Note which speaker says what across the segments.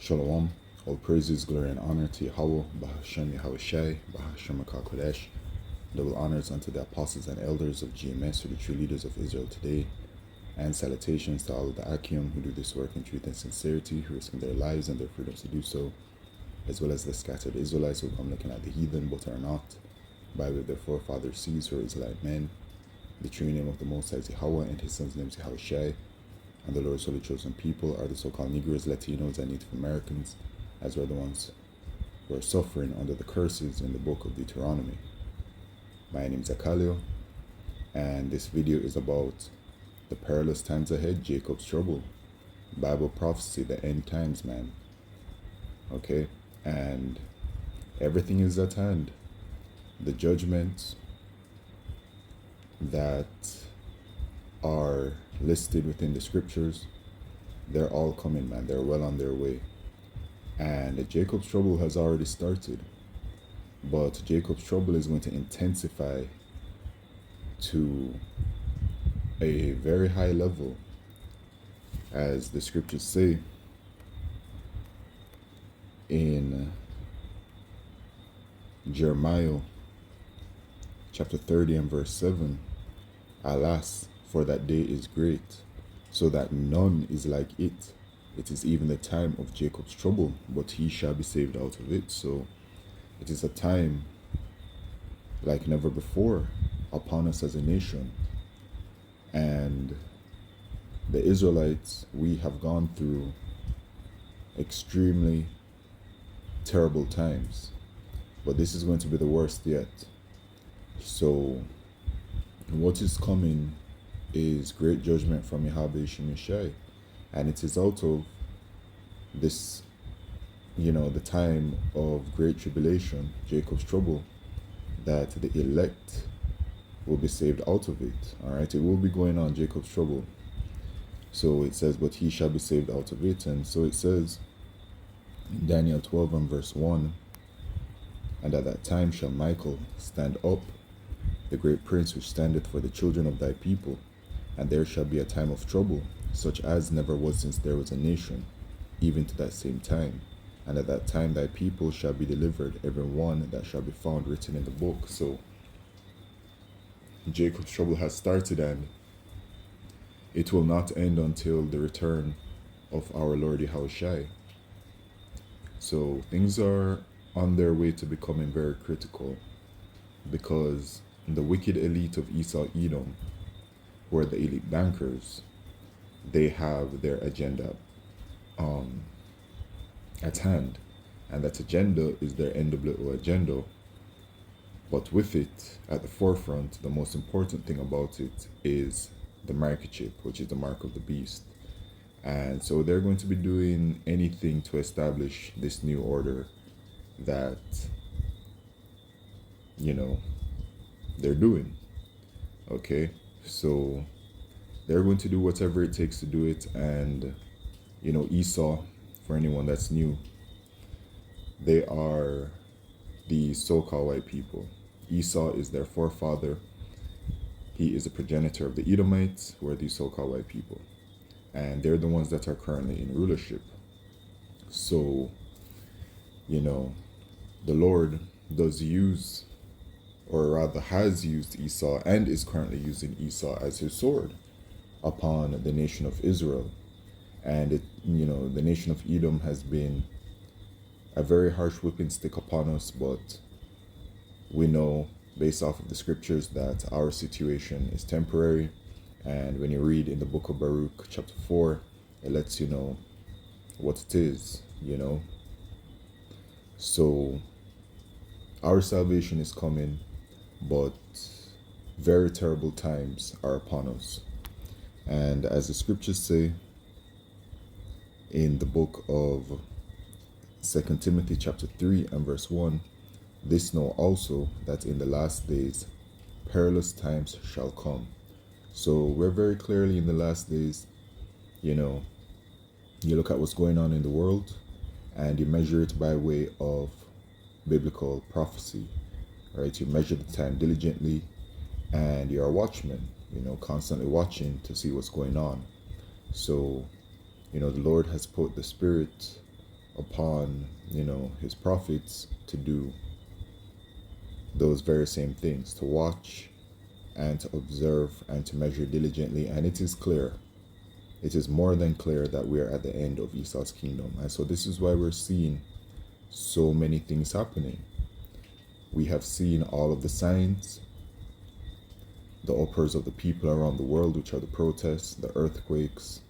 Speaker 1: Shalom. All praises, glory, and honor to Yahweh, Bahashem Yahushai, Bahashem HaKodesh. Double honors unto the apostles and elders of GMS, or the true leaders of Israel today. And salutations to all of the Akim who do this work in truth and sincerity, who risk their lives and their freedoms to do so, as well as the scattered Israelites who come looking at the heathen, but are not, by way of their forefathers' seeds who are Israelite men. The true name of the Most High is Yahweh, and his son's name is Yahushai. And the Lord's holy chosen people are the so-called Negroes, Latinos, and Native Americans, as well the ones who are suffering under the curses in the book of Deuteronomy. My name is Akalio, and this video is about the perilous times ahead, Jacob's trouble, Bible prophecy, the end times, man. Okay, and everything is at hand. The judgments that are listed within the scriptures, they're all coming, man. They're well on their way. And Jacob's trouble has already started. But Jacob's trouble is going to intensify to a very high level, as the scriptures say in Jeremiah chapter 30 and verse 7. Alas, for that day is great, so that none is like it. It is even the time of Jacob's trouble, but he shall be saved out of it. So it is a time like never before upon us as a nation. And the Israelites, we have gone through extremely terrible times, but this is going to be the worst yet. So what is coming is great judgment from Yahweh Shemeshai, and it is out of this, the time of great tribulation, Jacob's trouble, that the elect will be saved out of it. All right, it will be going on, Jacob's trouble. So it says, but he shall be saved out of it. And so it says in Daniel 12 and verse 1, and at that time shall Michael stand up, the great prince which standeth for the children of thy people, and there shall be a time of trouble, such as never was since there was a nation, even to that same time. And at that time thy people shall be delivered, every one that shall be found written in the book. So Jacob's trouble has started, and it will not end until the return of our Lord Yahushai. So things are on their way to becoming very critical, because the wicked elite of Esau Edom, who are the elite bankers, they have their agenda at hand, and that agenda is their NWO agenda. But with it at the forefront, the most important thing about it is the microchip, which is the mark of the beast. And so they're going to be doing anything to establish this new order that they're doing. Okay, so they're going to do whatever it takes to do it. And Esau, for anyone that's new, they are the so-called white people. Esau is their forefather. He is a progenitor of the Edomites, who are the so-called white people, and they're the ones that are currently in rulership. So the Lord does use, or rather has used, Esau, and is currently using Esau as his sword upon the nation of Israel. And the nation of Edom has been a very harsh whipping stick upon us, but we know based off of the scriptures that our situation is temporary. And when you read in the book of Baruch chapter 4, it lets you know what it is. So our salvation is coming, but very terrible times are upon us. And as the scriptures say in the book of 2 Timothy chapter 3 and verse 1, this know also that in the last days perilous times shall come. So we're very clearly in the last days. You look at what's going on in the world, and you measure it by way of biblical prophecy, right? You measure the time diligently, and you're a watchman, constantly watching to see what's going on. So, the Lord has put the spirit upon, his prophets to do those very same things, to watch and to observe and to measure diligently. And it is clear, it is more than clear that we are at the end of Esau's kingdom. And so this is why we're seeing so many things happening. We have seen all of the signs, the uproars of the people around the world, which are the protests, the earthquakes,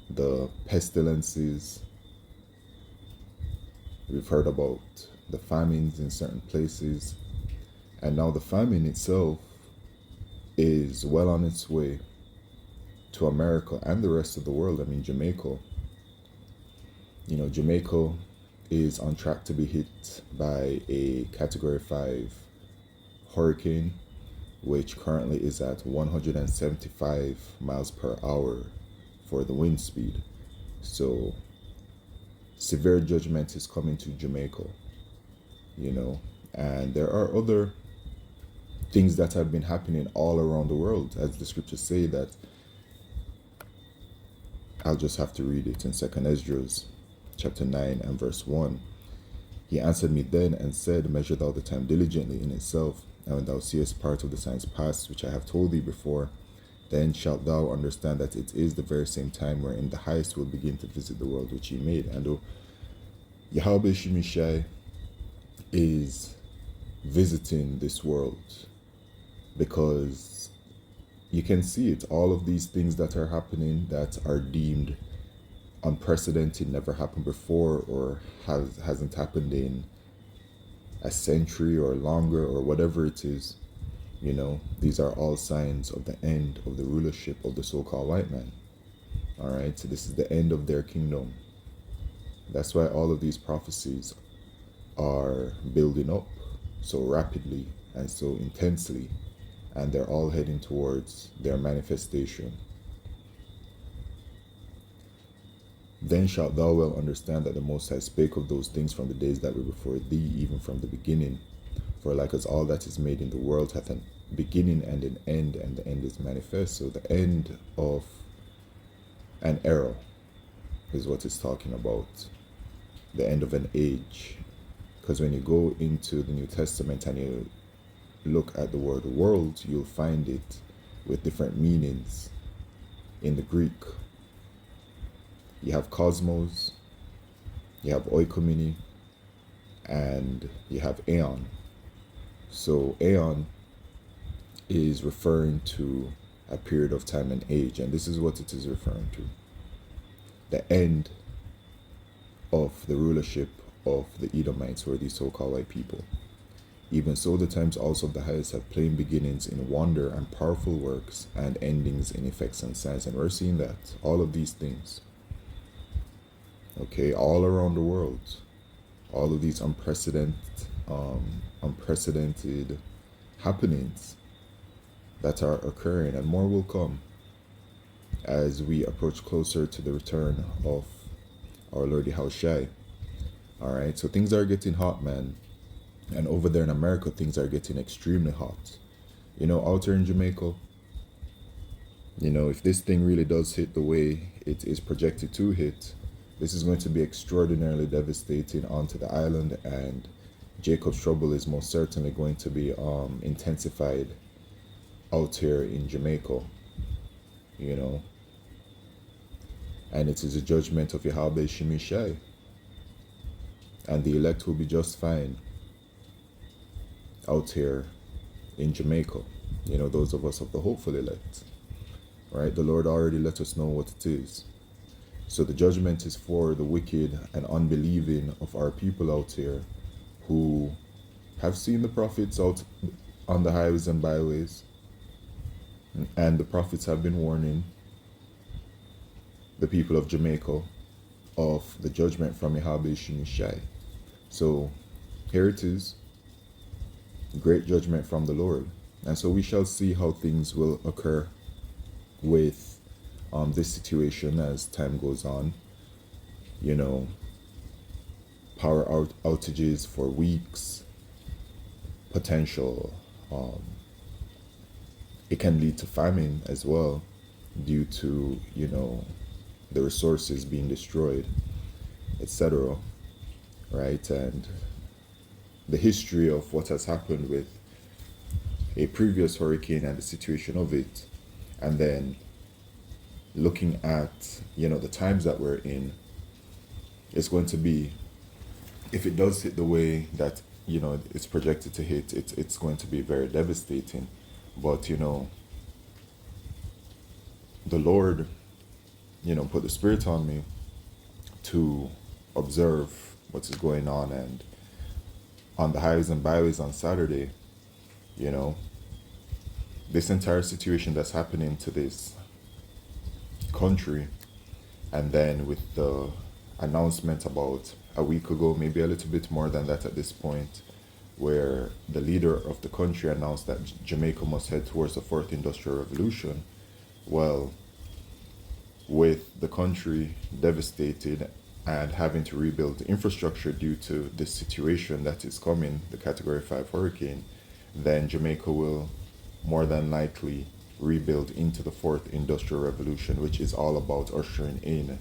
Speaker 1: the pestilences. We've heard about the famines in certain places. And now the famine itself is well on its way to America and the rest of the world. I mean, Jamaica. Jamaica is on track to be hit by a Category 5 hurricane, which currently is at 175 miles per hour for the wind speed. So severe judgment is coming to Jamaica, and there are other things that have been happening all around the world, as the scriptures say. That I'll just have to read it in 2nd Ezra chapter 9 and verse 1. He answered me then and said, measure thou the time diligently in itself, and when thou seest part of the signs past, which I have told thee before, then shalt thou understand that it is the very same time wherein the highest will begin to visit the world which he made. And Yahweh Shemishai is visiting this world, because you can see it, all of these things that are happening that are deemed unprecedented, never happened before, or hasn't happened in a century or longer, or whatever it is. These are all signs of the end of the rulership of the so-called white man. All right, so this is the end of their kingdom. That's why all of these prophecies are building up so rapidly and so intensely, and they're all heading towards their manifestation. Then shalt thou well understand that the Most High spake of those things from the days that were before thee, even from the beginning. For like as all that is made in the world hath a beginning and an end, and the end is manifest. So the end of an era is what it's talking about. The end of an age. Because when you go into the New Testament and you look at the word world, you'll find it with different meanings in the Greek. You have cosmos, you have oikoumene, and you have aeon. So aeon is referring to a period of time and age, and this is what it is referring to. The end of the rulership of the Edomites, or these so-called white people. Even so, the times also of the highest have plain beginnings in wonder and powerful works, and endings in effects and signs. And we're seeing that, all of these things. Okay, all around the world, all of these unprecedented happenings that are occurring, and more will come as we approach closer to the return of our Lord Yahushua. All right, so things are getting hot, man. And over there in America, things are getting extremely hot. Out here in Jamaica, if this thing really does hit the way it is projected to hit, this is going to be extraordinarily devastating onto the island, and Jacob's trouble is most certainly going to be intensified out here in Jamaica, and it is a judgment of Yahweh Shemishai, and the elect will be just fine out here in Jamaica, those of us of the hopeful elect, right? The Lord already let us know what it is. So the judgment is for the wicked and unbelieving of our people out here, who have seen the prophets out on the highways and byways, and the prophets have been warning the people of Jamaica of the judgment from Yahweh Shemishai. So here it is, great judgment from the Lord. And so we shall see how things will occur with this situation as time goes on. Power outages for weeks, potential. It can lead to famine as well, due to the resources being destroyed. etc. Right? And the history of what has happened with a previous hurricane and the situation of it, and then looking at the times that we're in, it's going to be, if it does hit the way that it's projected to hit, it's going to be very devastating. But the Lord put the Spirit on me to observe what is going on. And on the highways and byways on Saturday, this entire situation that's happening to this country, and then with the announcement about a week ago, maybe a little bit more than that at this point, where the leader of the country announced that Jamaica must head towards the fourth industrial revolution. Well, with the country devastated and having to rebuild the infrastructure due to this situation that is coming, the Category 5 hurricane, then Jamaica will more than likely rebuild into the fourth industrial revolution, which is all about ushering in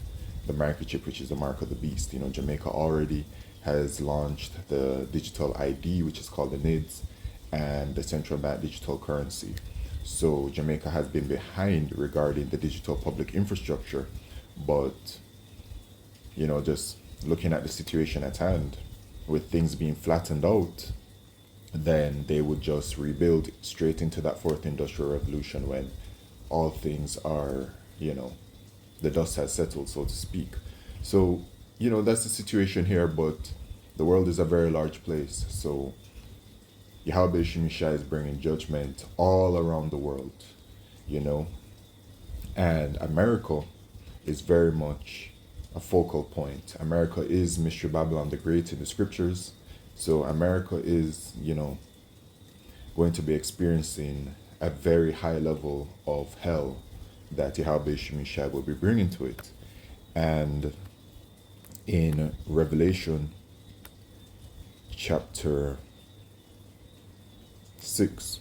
Speaker 1: the microchip, which is the mark of the beast. Jamaica already has launched the digital ID, which is called the NIDS, and the central bank digital currency. So Jamaica has been behind regarding the digital public infrastructure, but just looking at the situation at hand, with things being flattened out, then they would just rebuild straight into that fourth industrial revolution when all things are, the dust has settled, so to speak. So, that's the situation here, but the world is a very large place. So Yahweh Shemisha is bringing judgment all around the world, and America is very much a focal point. America is Mystery Babylon the Great in the scriptures. So America is, going to be experiencing a very high level of hell that Yahweh Shemishai will be bringing to it. And in Revelation chapter 6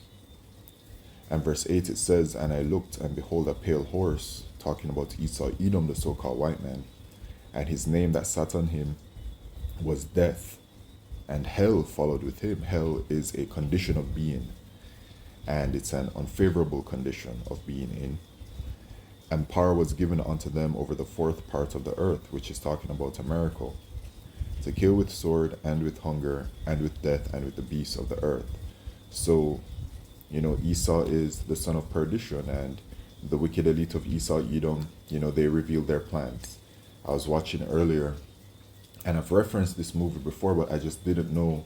Speaker 1: and verse 8, it says, "And I looked, and behold, a pale horse," talking about Esau, Edom, the so-called white man, "and his name that sat on him was Death, and hell followed with him." Hell is a condition of being, and it's an unfavorable condition of being in. "And power was given unto them over the fourth part of the earth," which is talking about America, "to kill with sword, and with hunger, and with death, and with the beasts of the earth." So, Esau is the son of perdition, and the wicked elite of Esau, Edom, they revealed their plans. I was watching earlier, and I've referenced this movie before, but I just didn't know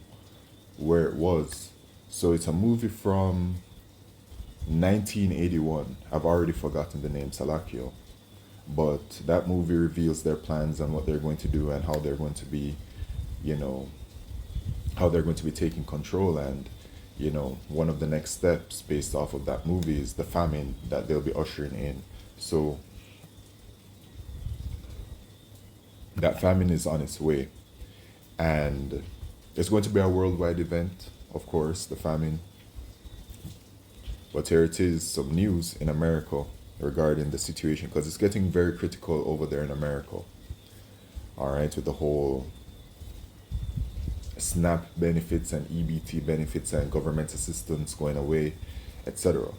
Speaker 1: where it was. So it's a movie from 1981. I've already forgotten the name, Salakio. But that movie reveals their plans and what they're going to do and how they're going to be, how they're going to be taking control. And, one of the next steps based off of that movie is the famine that they'll be ushering in. So that famine is on its way, and it's going to be a worldwide event, of course, the famine. But here it is, some news in America regarding the situation, because it's getting very critical over there in America. All right, with the whole SNAP benefits and EBT benefits and government assistance going away, etc.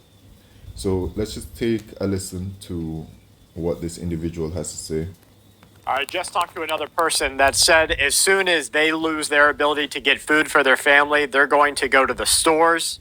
Speaker 1: So let's just take a listen to what this individual has to say.
Speaker 2: I just talked to another person that said as soon as they lose their ability to get food for their family, they're going to go to the stores.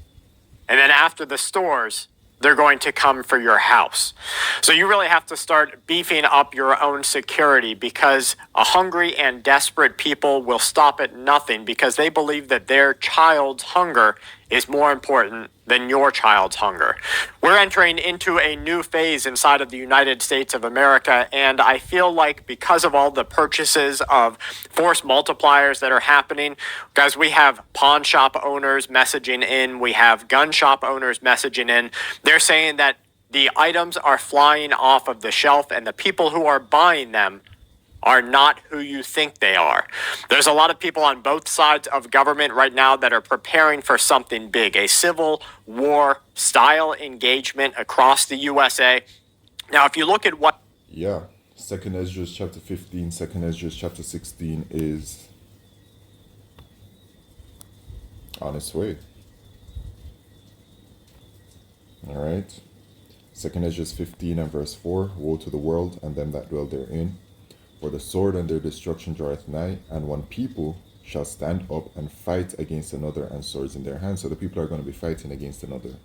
Speaker 2: And then after the stores, they're going to come for your house. So you really have to start beefing up your own security, because a hungry and desperate people will stop at nothing because they believe that their child's hunger is more important than your child's hunger. We're entering into a new phase inside of the United States of America, and I feel like because of all the purchases of force multipliers that are happening, guys, we have pawn shop owners messaging in, we have gun shop owners messaging in. They're saying that the items are flying off of the shelf, and the people who are buying them are not who you think they are. There's a lot of people on both sides of government right now that are preparing for something big, a civil war style engagement across the USA. Now, if you look at what...
Speaker 1: Yeah, Second Ezra chapter 15, Second Ezra chapter 16 is on its way. All right. Second Ezra 15 and verse 4. Woe to the world and them that dwell therein. For the sword and their destruction draweth nigh, and one people shall stand up and fight against another, and swords in their hands. So the people are going to be fighting against another,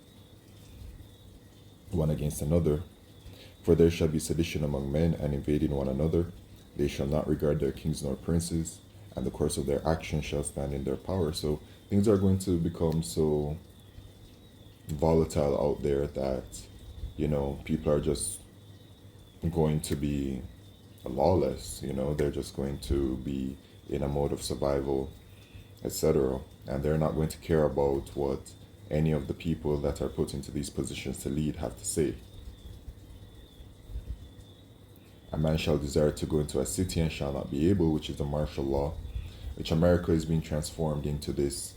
Speaker 1: one against another. For there shall be sedition among men, and invading one another. They shall not regard their kings nor princes, and the course of their action shall stand in their power. So things are going to become so volatile out there that, people are just going to be lawless. They're just going to be in a mode of survival, etc. And they're not going to care about what any of the people that are put into these positions to lead have to say. A man shall desire to go into a city and shall not be able, which is the martial law, which America is being transformed into this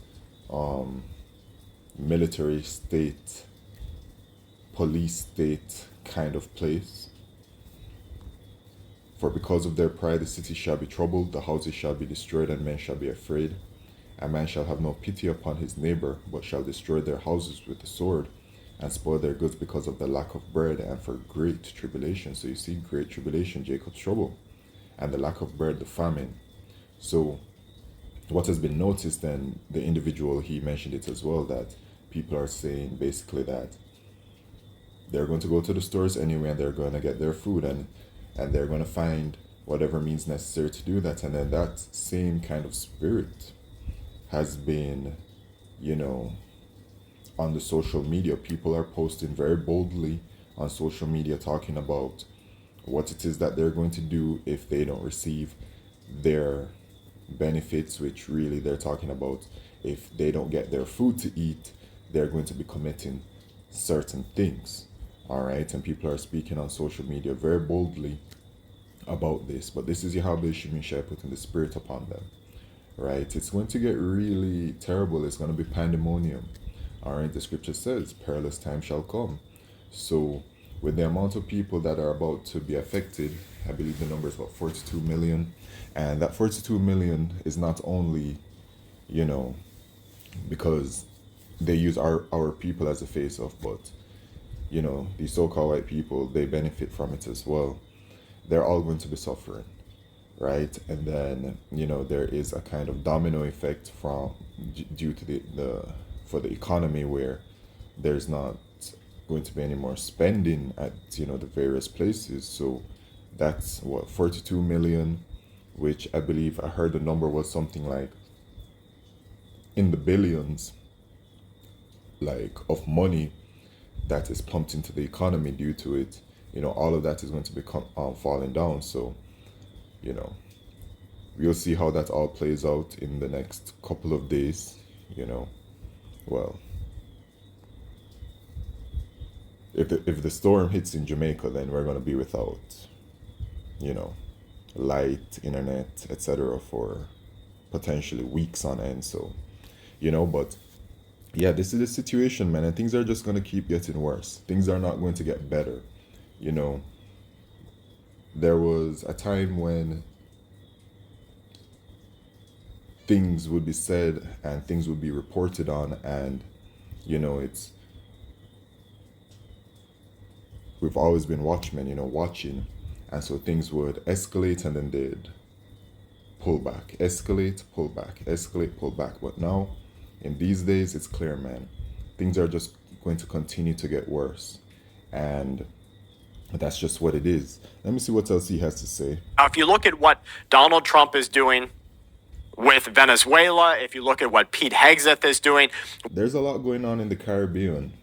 Speaker 1: military state, police state kind of place. For because of their pride the city shall be troubled, the houses shall be destroyed, and men shall be afraid. A man shall have no pity upon his neighbor, but shall destroy their houses with the sword, and spoil their goods because of the lack of bread, and for great tribulation. So you see, great tribulation, Jacob's trouble, and the lack of bread, the famine. So what has been noticed, then the individual, he mentioned it as well, that people are saying basically that they're going to go to the stores anyway, and they're going to get their food, and they're going to find whatever means necessary to do that. And then that same kind of spirit has been, on the social media. People are posting very boldly on social media talking about what it is that they're going to do if they don't receive their benefits, which really they're talking about if they don't get their food to eat, they're going to be committing certain things. All right, and people are speaking on social media very boldly about this. But this is Yahweh Shemishai putting the spirit upon them. Right, it's going to get really terrible. It's going to be pandemonium. All right, the scripture says, perilous time shall come. So with the amount of people that are about to be affected, I believe the number is about 42 million. And that 42 million is not only, because they use our people as a face-off, but these so-called white people, they benefit from it as well. They're all going to be suffering, right? And then there is a kind of domino effect from due to for the economy, where there's not going to be any more spending at the various places. So that's what, 42 million, which I believe I heard the number was something like in the billions, like, of money that is pumped into the economy due to it. All of that is going to be falling down. So we'll see how that all plays out in the next couple of days. Well, if the storm hits in Jamaica, then we're going to be without light, internet, etc. for potentially weeks on end. So but yeah, this is the situation, man, and things are just going to keep getting worse. Things are not going to get better. There was a time when things would be said and things would be reported on, and we've always been watchmen, watching, and so things would escalate and then they'd pull back, escalate, pull back, escalate, pull back. But now, in these days, it's clear, man, things are just going to continue to get worse, and that's just what it is. Let me see what else he has to say.
Speaker 2: Now, if you look at what Donald Trump is doing with Venezuela, if you look at what Pete Hegseth is doing,
Speaker 1: there's a lot going on in the Caribbean.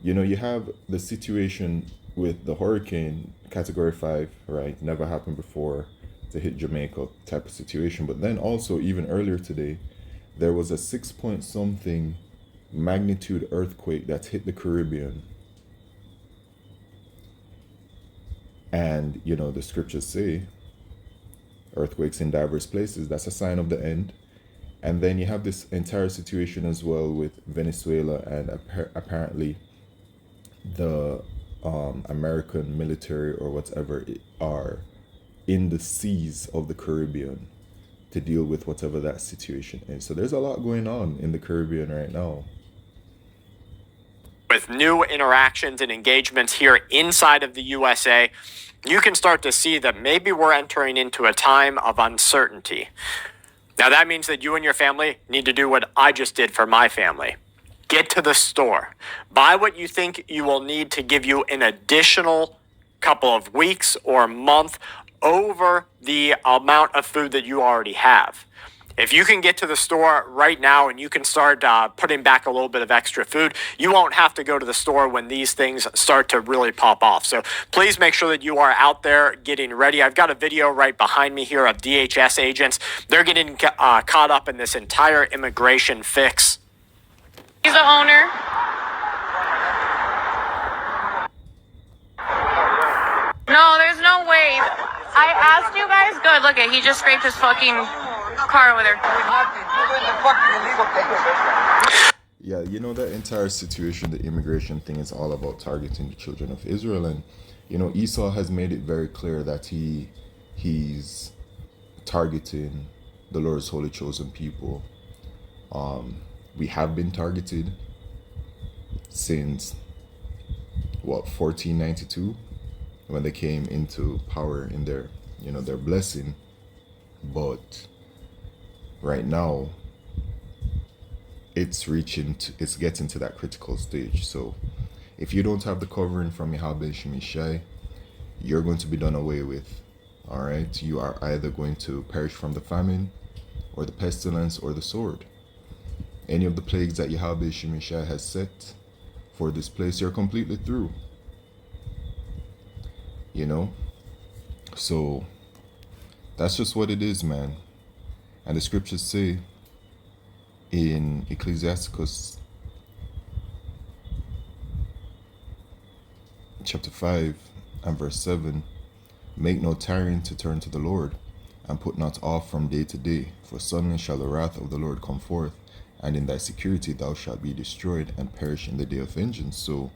Speaker 1: You have the situation with the hurricane, Category 5, right? Never happened before to hit Jamaica type of situation. But then also, even earlier today, there was a 6-point-something magnitude earthquake that hit the Caribbean. And, the scriptures say, earthquakes in diverse places, that's a sign of the end. And then you have this entire situation as well with Venezuela, and apparently the American military or whatever are in the seas of the Caribbean to deal with whatever that situation is. So there's a lot going on in the Caribbean right now.
Speaker 2: With new interactions and engagements here inside of the USA, you can start to see that maybe we're entering into a time of uncertainty. Now, that means that you and your family need to do what I just did for my family. Get to the store. Buy what you think you will need to give you an additional couple of weeks or month over the amount of food that you already have. If you can get to the store right now and you can start putting back a little bit of extra food, you won't have to go to the store when these things start to really pop off. So please make sure that you are out there getting ready. I've got a video right behind me here of DHS agents. They're getting caught up in this entire immigration fix.
Speaker 3: He's the owner. No, there's no way. I asked you guys. Good, look at he just scraped his fucking car over there.
Speaker 1: Yeah, you know, that entire situation, the immigration thing, is all about targeting the children of Israel. And, you know, Esau has made it very clear that he's targeting the Lord's holy chosen people. We have been targeted since, 1492, when they came into power in their, their blessing. But right now, it's getting to that critical stage. So if you don't have the covering from Yahweh Shemishai, you're going to be done away with. All right, you are either going to perish from the famine or the pestilence or the sword. Any of the plagues that Yahweh Shemishai has set for this place, you're completely through. You know, so that's just what it is, man. And the scriptures say in Ecclesiasticus chapter 5 and verse 7, make no tarrying to turn to the Lord, and put not off from day to day, for suddenly shall the wrath of the Lord come forth, and in thy security thou shalt be destroyed and perish in the day of vengeance. So,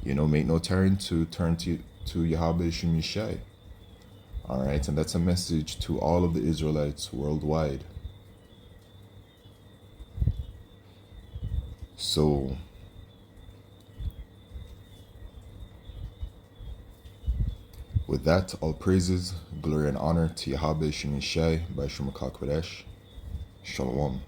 Speaker 1: make no tarrying to turn to Yahweh Shemishai. All right, and that's a message to all of the Israelites worldwide. So, with that, all praises, glory, and honor to Yahweh Shemishai by Shema Kodesh. Shalom.